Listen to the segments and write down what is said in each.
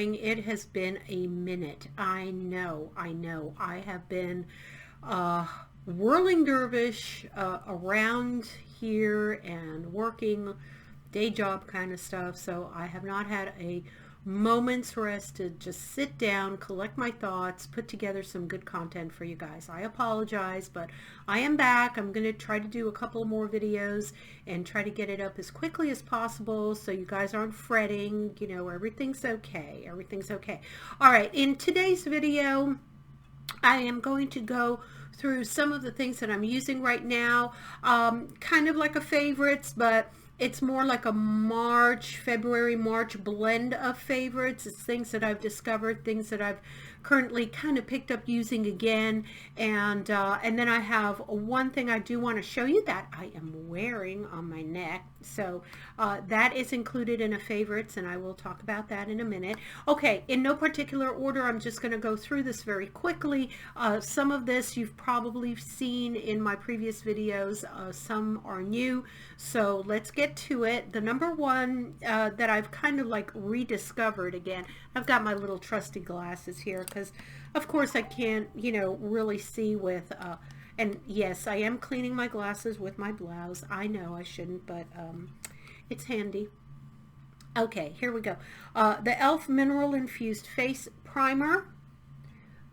going? It has been a minute. I know. I have been whirling dervish around here and working day job kind of stuff. So I have not had a moment's rest to just sit down, collect my thoughts, put together some good content for you guys. I apologize, but I am back. I'm going to try to do a couple more videos and try to get it up as quickly as possible so you guys aren't fretting. You know, everything's okay. Everything's okay. All right, in today's video, I am going to go through some of the things that I'm using right now, kind of like a favorites, but it's more like a February, March blend of favorites. It's things that I've discovered, things that I've currently kind of picked up using again, and then I have one thing I do want to show you that I am wearing on my neck. So that is included in a favorites, and I will talk about that in a minute. Okay, in no particular order, I'm just going to go through this very quickly. Some of this you've probably seen in my previous videos. Some are new, so let's get to it. The number one that I've kind of like rediscovered again, I've got my little trusty glasses here because of course I can't, you know, really see with and yes, I am cleaning my glasses with my blouse. I know I shouldn't, but it's handy. Okay, here we go. The e.l.f. Mineral Infused Face Primer.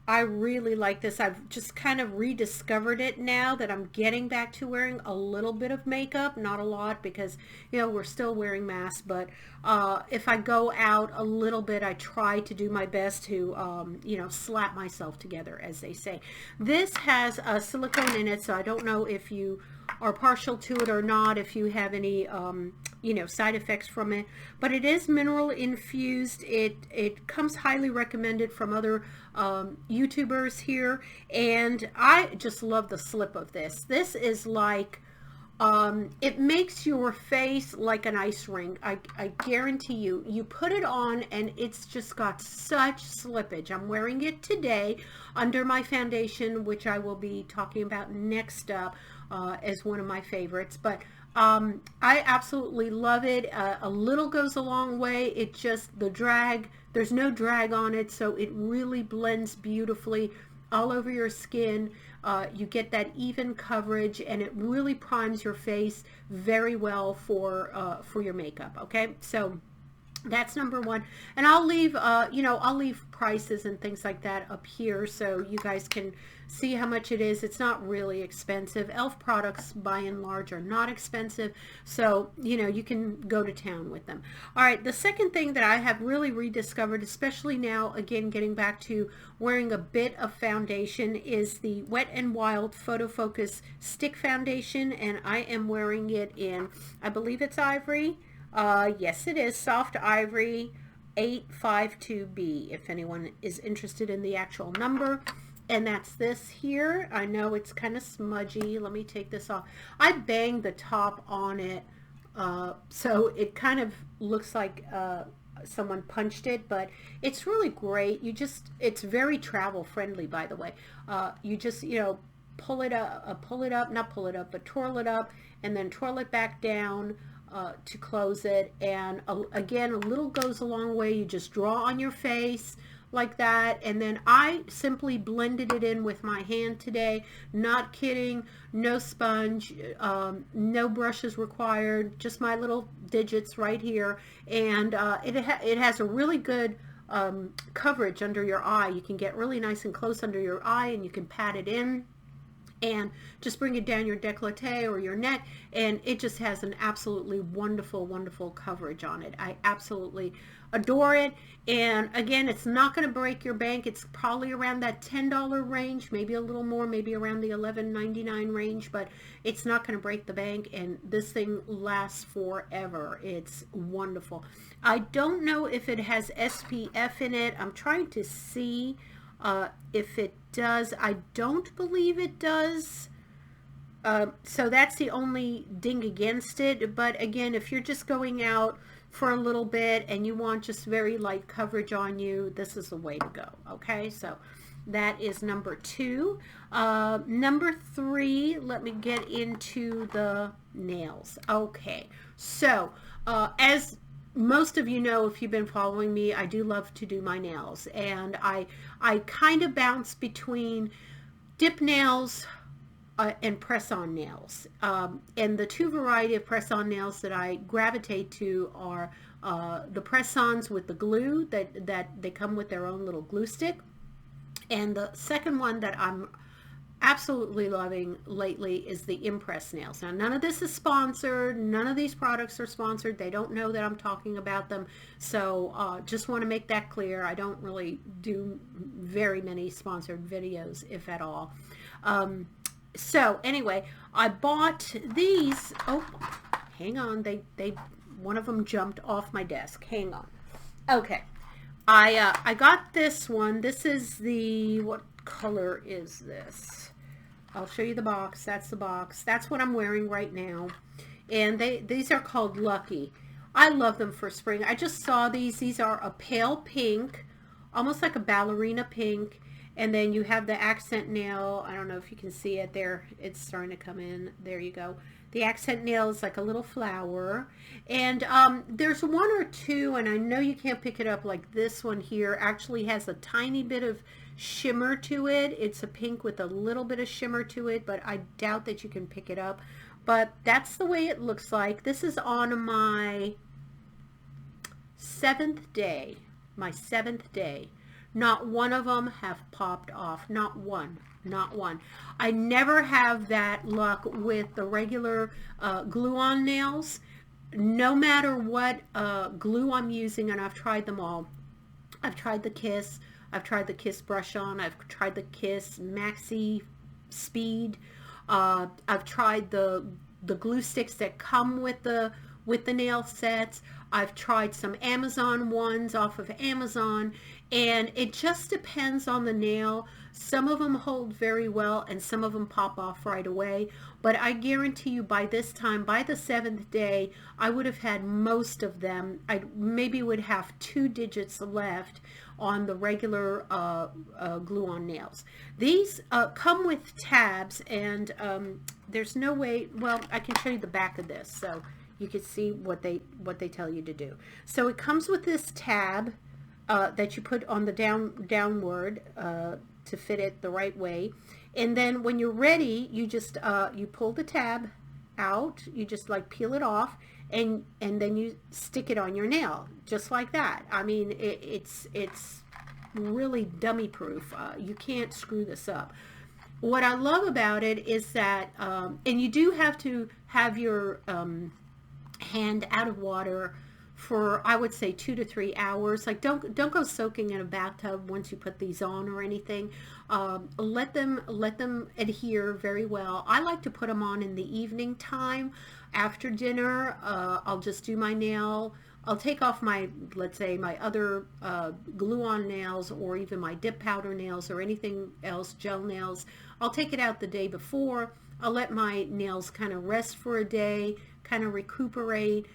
I really like this. I've just kind of rediscovered it now that I'm getting back to wearing a little bit of makeup, not a lot because, you know, we're still wearing masks, but if I go out a little bit, I try to do my best to, you know, slap myself together, as they say. This has silicone in it, so I don't know if you are partial to it or not, if you have any you know, side effects from it, but it is mineral infused. It comes highly recommended from other YouTubers here, and I just love the slip of this. This is like it makes your face like an ice ring. I guarantee you, you put it on and it's just got such slippage. I'm wearing it today under my foundation, which I will be talking about next up as one of my favorites, but I absolutely love it. A little goes a long way. It just, the drag, there's no drag on it, so it really blends beautifully all over your skin. You get that even coverage, and it really primes your face very well for your makeup. Okay, so that's number one, and I'll leave you know, I'll leave prices and things like that up here so you guys can see how much it is. It's not really expensive. e.l.f. products by and large are not expensive, so you know, you can go to town with them. All right, the second thing that I have really rediscovered, especially now, again getting back to wearing a bit of foundation, is the Wet n Wild Photo Focus Stick Foundation, and I am wearing it in, I believe it's ivory. Yes, it is soft ivory 852B, if anyone is interested in the actual number. And that's this here. I know it's kind of smudgy. Let me take this off. I banged the top on it, so it kind of looks like someone punched it, but it's really great. You just, it's very travel friendly, by the way. You just, you know, pull it up, not pull it up, but twirl it up, and then twirl it back down to close it. And again, a little goes a long way. You just draw on your face like that, and then I simply blended it in with my hand today. Not kidding. No sponge, no brushes required, just my little digits right here, and it has a really good coverage under your eye. You can get really nice and close under your eye, and you can pat it in and just bring it down your décolleté or your neck, and it just has an absolutely wonderful, wonderful coverage on it. I absolutely adore it. And again, it's not going to break your bank. It's probably around that $10 range, maybe a little more, maybe around the $11.99 range, but it's not going to break the bank, and this thing lasts forever. It's wonderful. I don't know if it has SPF in it. I'm trying to see if it does. I don't believe it does. So that's the only ding against it. But again, if you're just going out for a little bit and you want just very light coverage on you, this is the way to go. Okay, so that is number two. Number three, let me get into the nails. Okay, so as most of you know, if you've been following me, I do love to do my nails, and I kind of bounce between dip nails and press-on nails. And the two variety of press-on nails that I gravitate to are the press-ons with the glue that they come with their own little glue stick. And the second one that I'm absolutely loving lately is the impress nails. Now, none of this is sponsored. None of these products are sponsored. They don't know that I'm talking about them. So just want to make that clear. I don't really do very many sponsored videos, if at all. So anyway, I bought these. Oh, hang on. One of them jumped off my desk. Hang on. Okay. I got this one. This is the, what color is this? I'll show you the box. That's the box. That's what I'm wearing right now. And these are called Lucky. I love them for spring. I just saw these. These are a pale pink, almost like a ballerina pink. And then you have the accent nail. I don't know if you can see it there. It's starting to come in. There you go. The accent nail is like a little flower. And there's one or two, and I know you can't pick it up, like this one here actually has a tiny bit of shimmer to it. It's a pink with a little bit of shimmer to it, but I doubt that you can pick it up. But that's the way it looks like. This is on my 7th day. My 7th day. Not one of them have popped off. Not one. Not one. I never have that luck with the regular glue-on nails. No matter what glue I'm using, and I've tried them all. I've tried the Kiss. I've tried the Kiss Brush On. I've tried the Kiss Maxi Speed. I've tried the glue sticks that come with the nail sets. I've tried some Amazon ones off of Amazon, and it just depends on the nail. Some of them hold very well and some of them pop off right away, but I guarantee you by this time, by the 7th day, I would have had most of them. I maybe would have 2 digits left on the regular glue-on nails. These come with tabs, and there's no way, well, I can show you the back of this so you can see what they tell you to do. So it comes with this tab that you put on the downward to fit it the right way, and then when you're ready, you just you pull the tab out, you just like peel it off, and then you stick it on your nail just like that. I mean, it's really dummy proof. You can't screw this up. What I love about it is that and you do have to have your hand out of water for, I would say, 2 to 3 hours. Like don't go soaking in a bathtub once you put these on or anything. Let them adhere very well. I like to put them on in the evening time after dinner. I'll just do my nail. I'll take off my, let's say, my other glue-on nails, or even my dip powder nails or anything else, gel nails. I'll take it out the day before. I'll let my nails kind of rest for a day, kind of recuperate,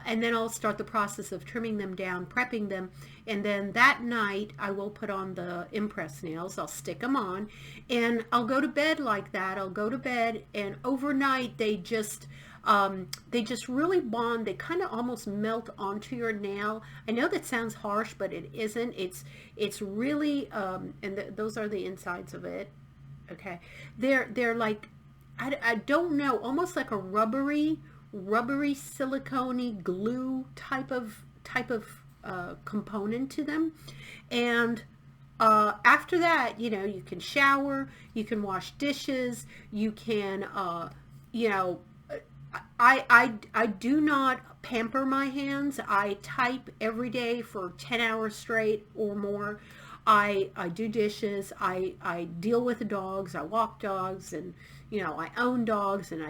and then I'll start the process of trimming them down, prepping them, and then that night I will put on the impress nails. I'll stick them on, and I'll go to bed like that. I'll go to bed, and overnight they just really bond. They kind of almost melt onto your nail. I know that sounds harsh, but it isn't. It's really, and those are the insides of it. Okay, they're like, I don't know, almost like a rubbery silicone glue type of component to them. And after that, you know, you can shower, you can wash dishes, you can you know, I do not pamper my hands. I type every day for 10 hours straight or more. I do dishes, I deal with the dogs, I walk dogs, and you know, I own dogs, and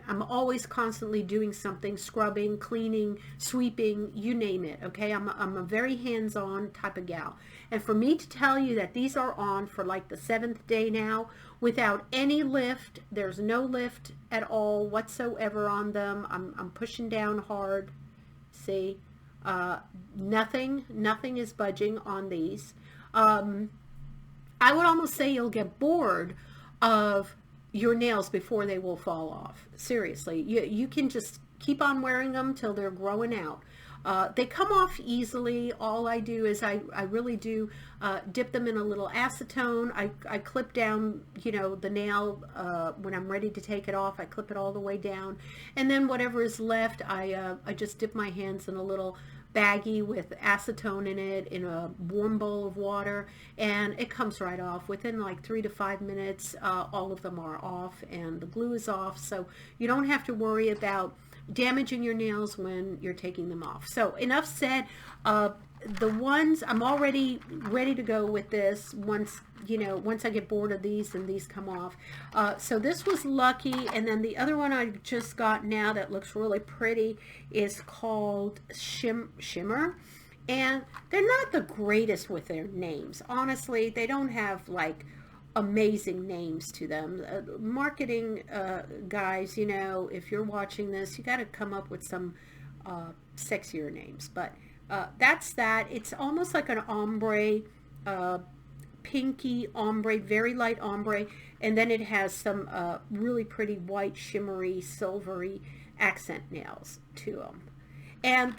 I'm always constantly doing something, scrubbing, cleaning, sweeping, you name it. Okay, I'm a very hands-on type of gal, and for me to tell you that these are on for like the 7th day now without any lift, there's no lift at all whatsoever on them. I'm pushing down hard. See, nothing is budging on these. I would almost say you'll get bored of your nails before they will fall off. Seriously, you can just keep on wearing them till they're growing out. They come off easily. All I do is I really do dip them in a little acetone. I clip down, the nail when I'm ready to take it off. I clip it all the way down. And then whatever is left, I just dip my hands in a little baggie with acetone in it in a warm bowl of water, and it comes right off within like 3 to 5 minutes. All of them are off and the glue is off, so you don't have to worry about damaging your nails when you're taking them off. So enough said. The ones I'm already ready to go with this once I get bored of these and these come off. So this was Lucky, and then the other one I just got now that looks really pretty is called Shimmer, and they're not the greatest with their names. Honestly, they don't have like amazing names to them. Marketing guys, if you're watching this, you got to come up with some sexier names, but that's that. It's almost like an ombre, pinky ombre, very light ombre, and then it has some really pretty white, shimmery, silvery accent nails to them. And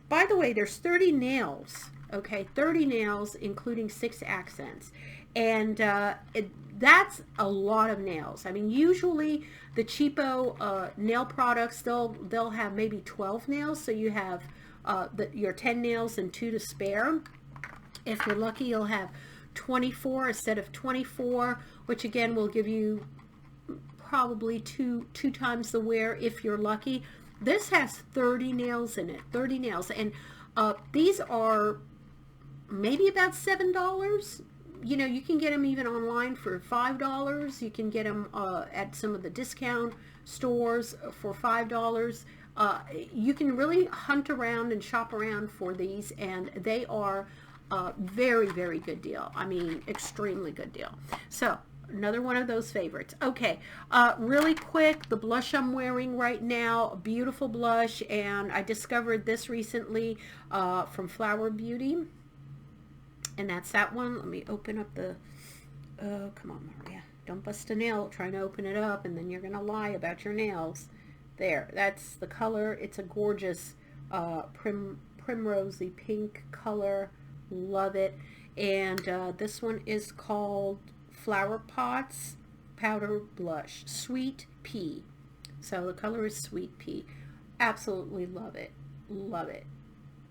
by the way, there's 30 nails, okay, 30 nails, including 6 accents. And that's a lot of nails. I mean, usually the cheapo nail products, they'll have maybe 12 nails, so you have your 10 nails and 2 to spare. If you're lucky, you'll have 24 instead of 24, which again will give you probably two times the wear if you're lucky. This has 30 nails in it, 30 nails, and these are maybe about $7. You can get them even online for $5. You can get them at some of the discount stores for $5. You can really hunt around and shop around for these, and they are very, very good deal. I mean, extremely good deal. So another one of those favorites. Okay, really quick, the blush I'm wearing right now, a beautiful blush, and I discovered this recently from Flower Beauty, and that's that one. Let me open up the, come on, Maria, don't bust a nail trying to open it up, and then you're gonna lie about your nails. There, that's the color. It's a gorgeous primrosy pink color. Love it. And this one is called Flower Pots Powder Blush, Sweet Pea. So the color is Sweet Pea. Absolutely love it. Love it.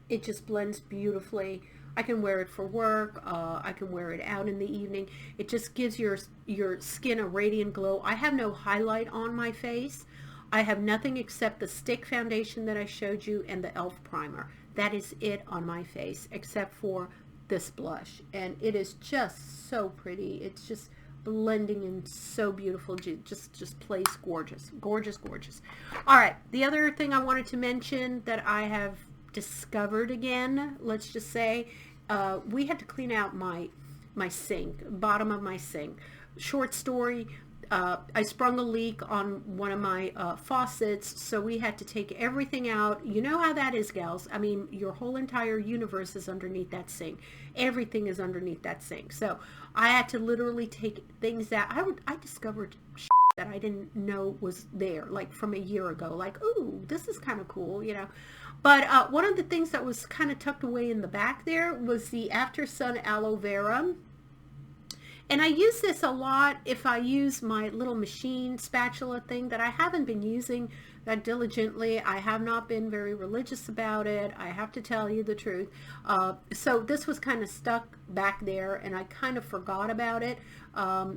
It just blends beautifully. I can wear it for work. I can wear it out in the evening. It just gives your skin a radiant glow. I have no highlight on my face. I have nothing except the stick foundation that I showed you and the e.l.f. primer. That is it on my face, except for this blush. And it is just so pretty. It's just blending in so beautiful. Just plays gorgeous. Gorgeous, gorgeous. All right. The other thing I wanted to mention that I have discovered again, let's just say, we had to clean out my sink, bottom of my sink. Short story. I sprung a leak on one of my faucets, so we had to take everything out. You know how that is, gals. I mean, your whole entire universe is underneath that sink. Everything is underneath that sink. So I had to literally take things out. I discovered shit that I didn't know was there, like from a year ago. Like, ooh, this is kind of cool, But one of the things that was kind of tucked away in the back there was the After Sun aloe vera. And I use this a lot if I use my little machine spatula thing that I haven't been using that diligently. I have not been very religious about it. I have to tell you the truth. So this was kind of stuck back there and I kind of forgot about it.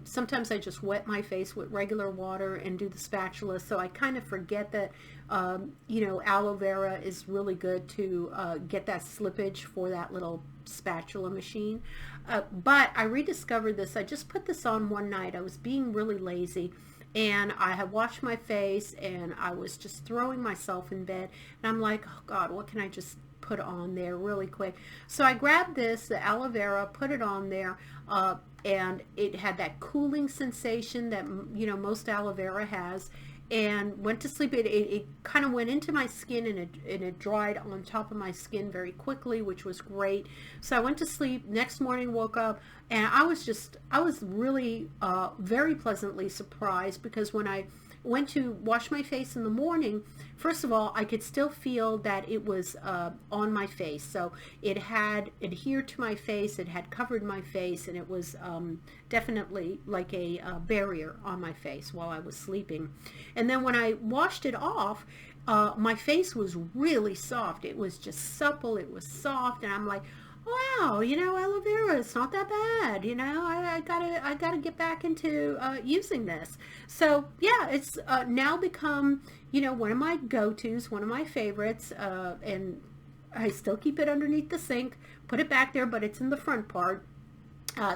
Sometimes I just wet my face with regular water and do the spatula. So I kind of forget that, aloe vera is really good to get that slippage for that little spatula machine. But I rediscovered this. I just put this on one night. I was being really lazy and I had washed my face and I was just throwing myself in bed and I'm like, oh God, what can I just put on there really quick? So I grabbed this, the aloe vera, put it on there, and it had that cooling sensation that most aloe vera has, and went to sleep. It kind of went into my skin and it dried on top of my skin very quickly, which was great. So I went to sleep. Next morning, woke up, and I was really very pleasantly surprised, because when I went to wash my face in the morning, first of all, I could still feel that it was on my face. So it had adhered to my face, it had covered my face, and it was definitely like a barrier on my face while I was sleeping. And then when I washed it off, my face was really soft. It was just supple, it was soft, and I'm like, wow, aloe vera, it's not that bad. I gotta get back into using this. So yeah, it's now become, one of my go-tos, one of my favorites, and I still keep it underneath the sink, put it back there, but it's in the front part.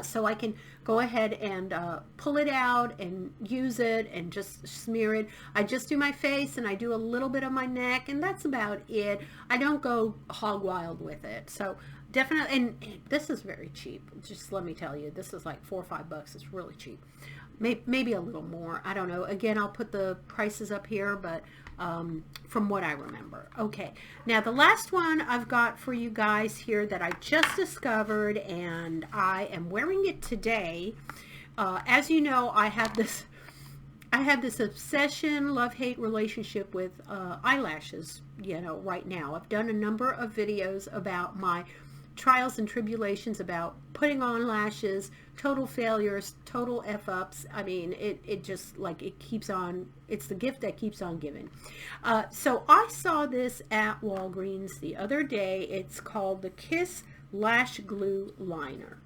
So I can go ahead and pull it out and use it and just smear it. I just do my face and I do a little bit of my neck, and that's about it. I don't go hog wild with it. So definitely, and this is very cheap. Just let me tell you, this is like $4 or $5. It's really cheap. Maybe a little more. I don't know. Again, I'll put the prices up here, but from what I remember. Okay, now the last one I've got for you guys here that I just discovered, and I am wearing it today. As you know, I have this obsession, love-hate relationship with eyelashes, right now. I've done a number of videos about my trials and tribulations about putting on lashes, total failures, total F-ups. I mean, it just, like, it keeps on, it's the gift that keeps on giving. So I saw this at Walgreens the other day. It's called the Kiss Lash Glue Liner.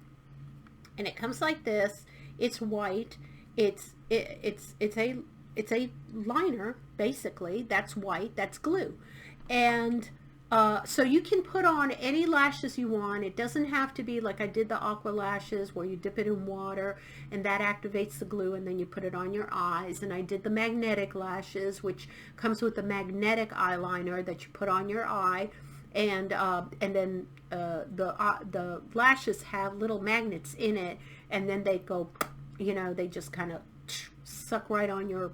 And it comes like this. It's white. It's a liner, basically. That's white. That's glue. And so you can put on any lashes you want. It doesn't have to be like I did the aqua lashes where you dip it in water and that activates the glue and then you put it on your eyes. And I did the magnetic lashes, which comes with the magnetic eyeliner that you put on your eye. And then the lashes have little magnets in it, and then they go, they just kind of suck right on your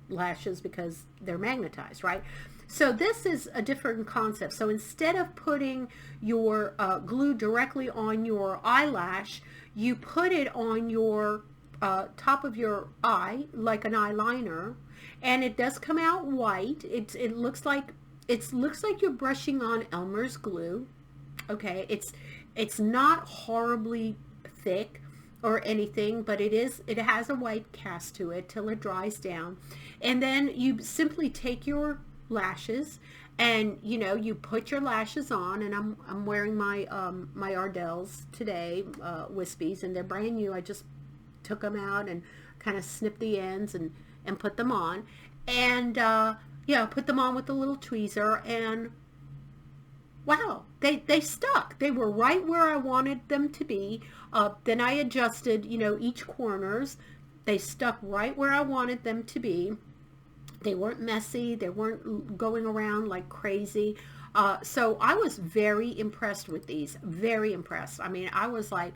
lashes because they're magnetized, right? So this is a different concept. So instead of putting your glue directly on your eyelash, you put it on your top of your eye like an eyeliner, and it does come out white. It looks like you're brushing on Elmer's glue. Okay, it's not horribly thick or anything, but it has a white cast to it till it dries down, and then you simply take your lashes and you put your lashes on, and I'm wearing my my Ardells today, wispies, and they're brand new. I just took them out and kind of snipped the ends and put them on, and put them on with the little tweezer, and wow, they stuck. They were right where I wanted them to be. Then I adjusted each corners. They stuck right where I wanted them to be. They weren't messy. They weren't going around like crazy. So I was very impressed with these. Very impressed. I mean, I was like,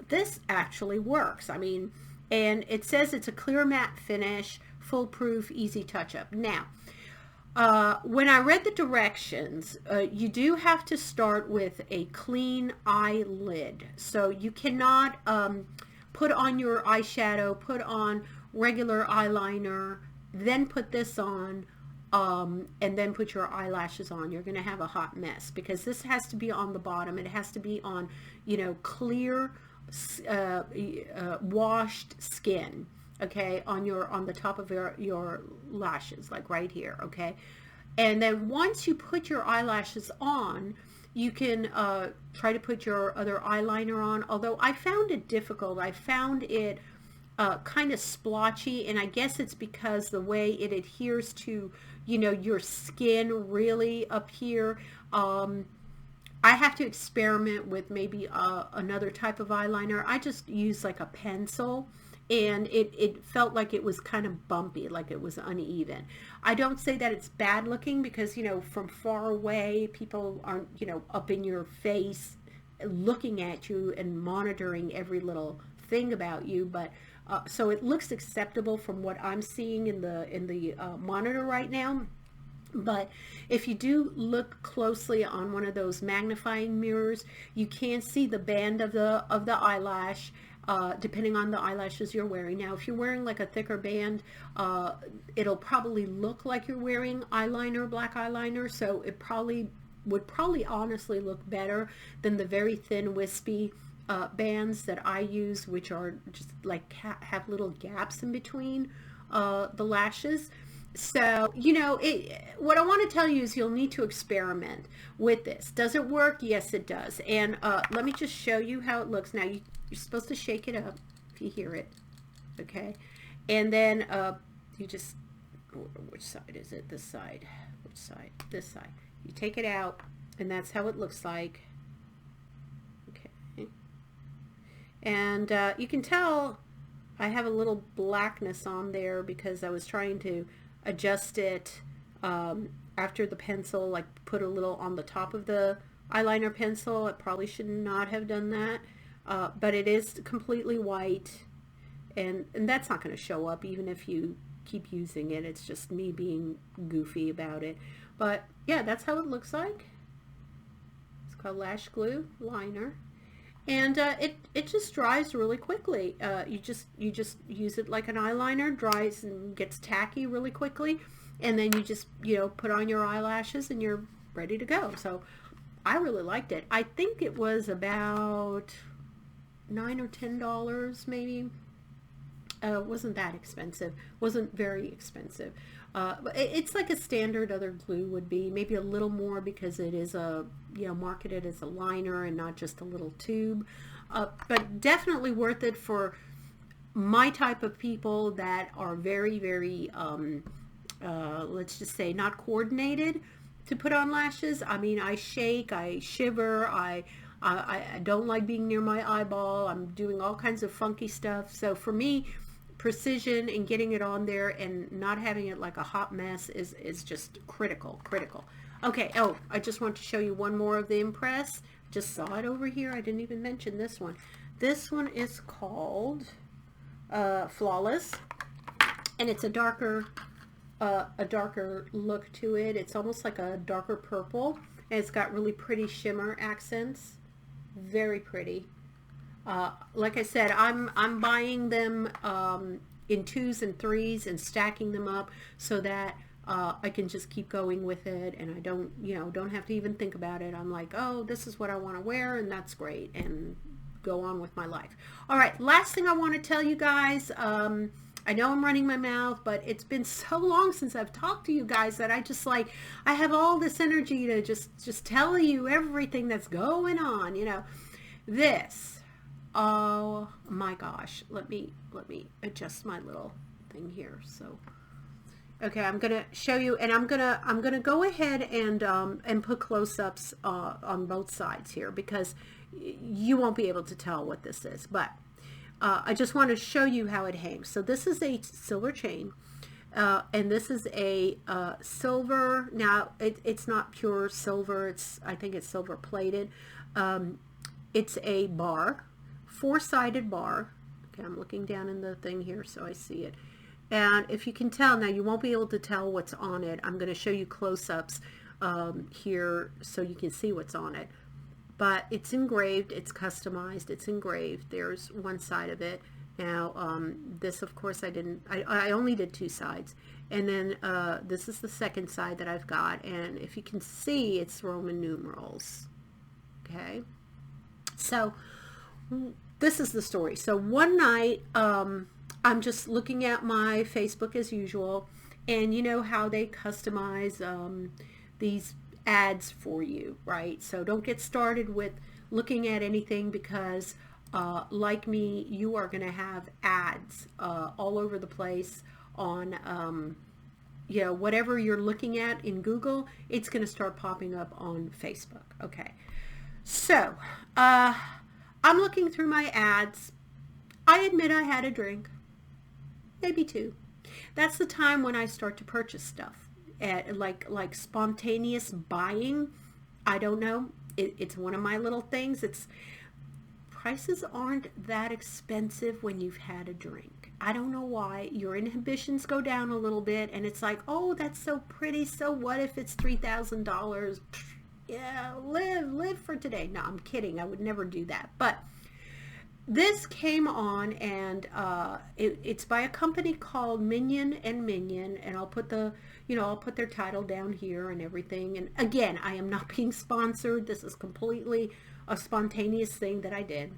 this actually works. I mean, and it says it's a clear matte finish, foolproof, easy touch-up. Now, when I read the directions, you do have to start with a clean eyelid. So you cannot put on your eyeshadow, put on regular eyeliner, then put this on, and then put your eyelashes on. You're going to have a hot mess because this has to be on the bottom. It has to be on, clear, washed skin. Okay, on the top of your lashes, like right here. Okay, and then once you put your eyelashes on, you can try to put your other eyeliner on, although I found it difficult. I found it kind of splotchy, and I guess it's because the way it adheres to your skin really up here. I have to experiment with maybe another type of eyeliner. I just use like a pencil, and it felt like it was kind of bumpy, like it was uneven. I don't say that it's bad looking because from far away people aren't up in your face looking at you and monitoring every little thing about you, but so it looks acceptable from what I'm seeing in the monitor right now. But if you do look closely on one of those magnifying mirrors, you can see the band of the eyelash. depending on the eyelashes you're wearing. Now, if you're wearing like a thicker band, it'll probably look like you're wearing eyeliner, black eyeliner, so it would probably honestly look better than the very thin wispy bands that I use, which are just like have little gaps in between the lashes. So, you know, what I want to tell you is you'll need to experiment with this. Does it work? Yes, it does. And let me just show you how it looks. Now, you're supposed to shake it up if you hear it, okay? And then you just, which side is it? This side. Which side? This side. You take it out, and that's how it looks like. Okay. And you can tell I have a little blackness on there because I was trying to adjust it after the pencil, like put a little on the top of the eyeliner pencil. I probably should not have done that, but it is completely white, and that's not going to show up even if you keep using it. It's just me being goofy about it. But yeah, that's how it looks like. It's called Lash Glue Liner. And it just dries really quickly. You just use it like an eyeliner, dries and gets tacky really quickly, and then you just, you know, put on your eyelashes and you're ready to go. So I really liked it. I think it was about $9 or $10 maybe. It wasn't that expensive. Wasn't very expensive. But it's like a standard other glue would be, maybe a little more because it is marketed as a liner and not just a little tube. But definitely worth it for my type of people that are very, very, let's just say, not coordinated to put on lashes. I mean, I shake, I shiver, I don't like being near my eyeball. I'm doing all kinds of funky stuff. So for me, precision and getting it on there and not having it like a hot mess is just critical. Okay, oh, I just want to show you one more of the Impress. Just saw it over here. I didn't even mention this one. This one is called Flawless, and it's a darker look to it. It's almost like a darker purple, and it's got really pretty shimmer accents. Very pretty. Like I said, I'm buying them in 2s and 3s and stacking them up so that I can just keep going with it, and I don't have to even think about it. I'm like, oh, this is what I want to wear, and that's great, and go on with my life. All right, last thing I want to tell you guys, I know I'm running my mouth, but it's been so long since I've talked to you guys that I have all this energy to just tell you everything that's going on, you know. This, oh my gosh, let me adjust my little thing here. So okay, I'm gonna show you, and I'm gonna go ahead and put close-ups on both sides here because you won't be able to tell what this is, but I just want to show you how it hangs. So this is a silver chain, and this is a silver. Now it's not pure silver. I think it's silver plated. It's a bar, 4-sided bar. Okay, I'm looking down in the thing here so I see it. And if you can tell, now you won't be able to tell what's on it. I'm going to show you close-ups here so you can see what's on it. But it's engraved, it's customized, it's engraved. There's one side of it. Now this, of course, I only did 2 sides. And then this is the second side that I've got. And if you can see, it's Roman numerals. Okay. So this is the story. So one night, I'm just looking at my Facebook as usual, and you know how they customize these ads for you, right? So don't get started with looking at anything because like me, you are going to have ads all over the place on whatever you're looking at in Google. It's going to start popping up on Facebook. Okay, so I'm looking through my ads. I admit I had a drink, maybe 2. That's the time when I start to purchase stuff, like spontaneous buying. I don't know. It's one of my little things. Prices aren't that expensive when you've had a drink. I don't know why. Your inhibitions go down a little bit, and it's like, oh, that's so pretty. So what if it's $3,000? Yeah, live for today. No, I'm kidding. I would never do that. But this came on, and it's by a company called Minion and Minion, and I'll put I'll put their title down here and everything. And again, I am not being sponsored. This is completely a spontaneous thing that I did.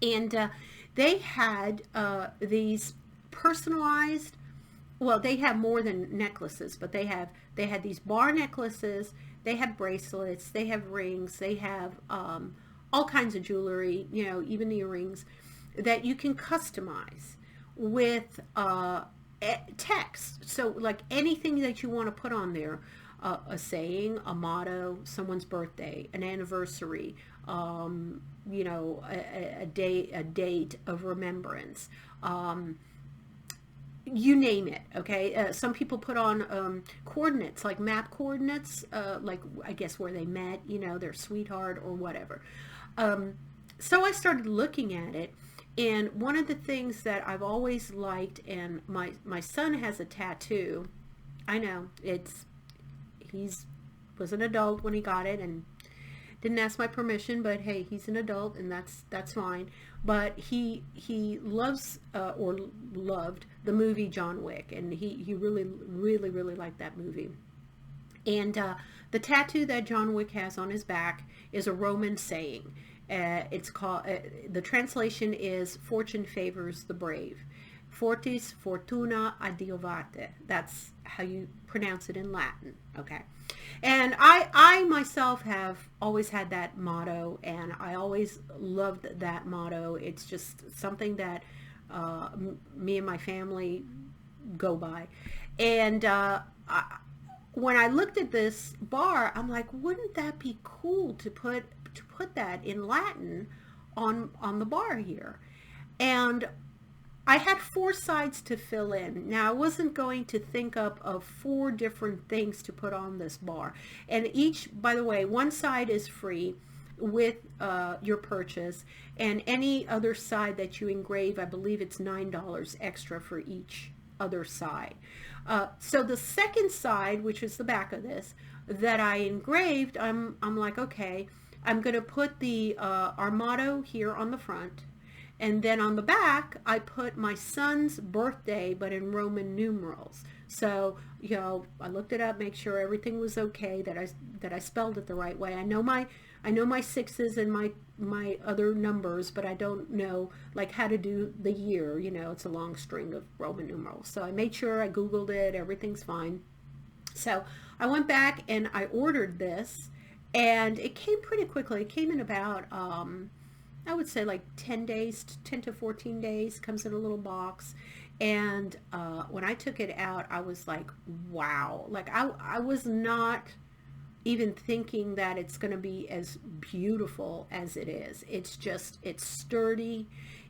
And they had these personalized, well, they have more than necklaces, but they had these bar necklaces, they have bracelets, they have rings, they have all kinds of jewelry, even earrings that you can customize with text. So like anything that you want to put on there, a saying, a motto, someone's birthday, an anniversary, a date of remembrance, you name it. Okay. Some people put on coordinates, like map coordinates, like I guess where they met, their sweetheart or whatever. So I started looking at it, and one of the things that I've always liked, and my son has a tattoo. I know he's was an adult when he got it and didn't ask my permission, but hey, he's an adult and that's fine. But he loves or loved the movie John Wick, and he really really really liked that movie. And the tattoo that John Wick has on his back is a Roman saying. It's called, the translation is "Fortune favors the brave." Fortis fortuna adiuvate. That's how you pronounce it in Latin. Okay. And I myself have always had that motto, and I always loved that motto. It's just something that me and my family go by. And when I looked at this bar, I'm like, wouldn't that be cool to put that in Latin on the bar here? And I had 4 sides to fill in. Now, I wasn't going to think up of 4 different things to put on this bar. And each, by the way, one side is free with your purchase, and any other side that you engrave, I believe it's $9 extra for each other side. So the second side, which is the back of this, that I engraved, I'm like, okay, I'm going to put the our motto here on the front. And then on the back, I put my son's birthday, but in Roman numerals. So, I looked it up, make sure everything was okay, that I spelled it the right way. I know my 6s and my other numbers, but I don't know like how to do the year. It's a long string of Roman numerals. So I made sure I Googled it, everything's fine. So I went back and I ordered this, and it came pretty quickly. It came in about I would say like 10 to 14 days, comes in a little box. And when I took it out, I was like, wow. Like I was not even thinking that it's going to be as beautiful as it is. It's sturdy,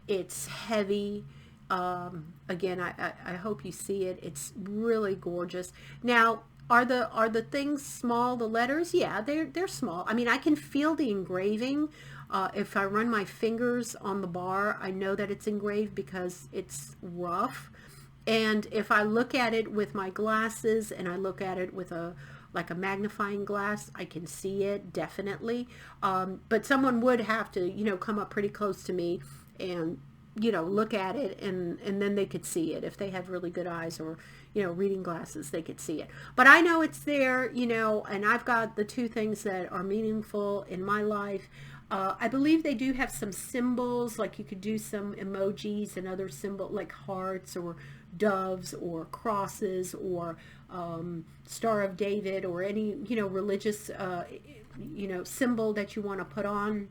it's heavy. Again, I hope you see it. It's really gorgeous. Now, are the things small, the letters? Yeah, they're small. I mean, I can feel the engraving. If I run my fingers on the bar, I know that it's engraved because it's rough. And if I look at it with my glasses and I look at it with a magnifying glass, I can see it definitely. But someone would have to, come up pretty close to me and, look at it, and then they could see it. If they have really good eyes or, reading glasses, they could see it. But I know it's there, and I've got the 2 things that are meaningful in my life. I believe they do have some symbols, like you could do some emojis and other symbols like hearts or doves or crosses or Star of David or any, religious, symbol that you want to put on.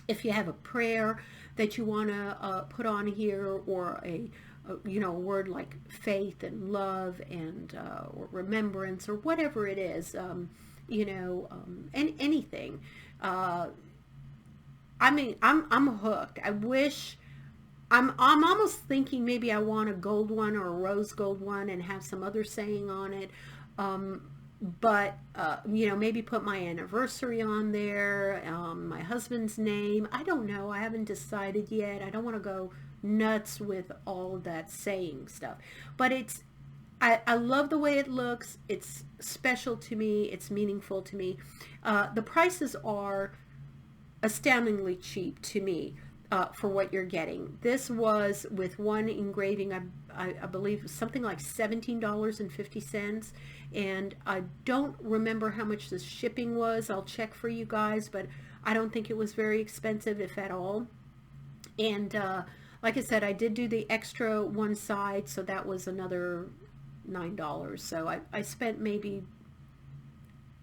If you have a prayer that you want to put on here, or a word like faith and love and or remembrance or whatever it is, anything. I mean, I'm hooked. I wish, I'm almost thinking maybe I want a gold one or a rose gold one and have some other saying on it. But maybe put my anniversary on there, my husband's name. I don't know. I haven't decided yet. I don't want to go nuts with all of that saying stuff. But I love the way it looks. It's special to me. It's meaningful to me. The prices are astoundingly cheap to me. for what you're getting. This was with one engraving, I believe something like $17.50, and I don't remember how much the shipping was. I'll check for you guys, but I don't think it was very expensive, if at all. And like I said, I did do the extra one side, so that was another $9. So I spent maybe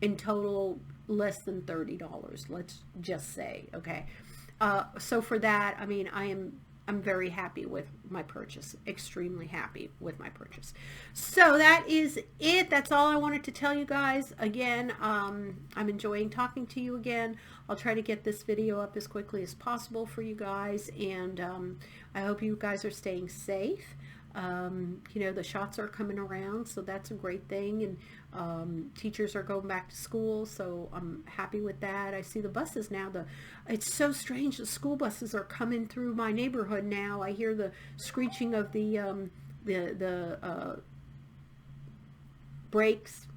in total less than $30, let's just say. Okay. So for that, I mean, I'm very happy with my purchase, extremely happy with my purchase. So that is it. That's all I wanted to tell you guys. Again, I'm enjoying talking to you again. I'll try to get this video up as quickly as possible for you guys, and I hope you guys are staying safe. You know, the shots are coming around, so that's a great thing, and teachers are going back to school, so I'm happy with that. I see the buses now. It's so strange, the school buses are coming through my neighborhood now. I hear the screeching of the brakes.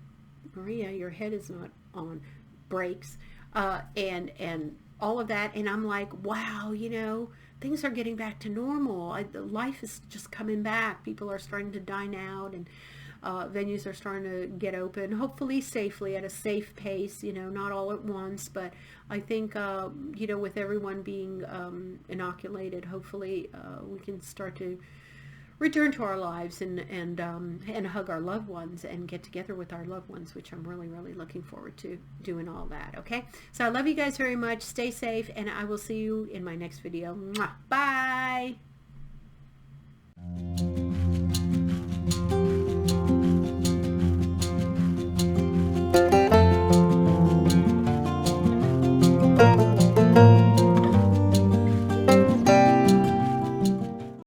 Maria, your head is not on. Brakes, and all of that, and I'm like, wow, you know, things are getting back to normal. Life is just coming back. People are starting to dine out, and venues are starting to get open, hopefully safely, at a safe pace, you know, not all at once, but I think, you know, with everyone being inoculated, hopefully we can start to return to our lives and hug our loved ones and get together with our loved ones, which I'm really, really looking forward to doing all that. Okay, so I love you guys very much. Stay safe, and I will see you in my next video. Mwah. Bye.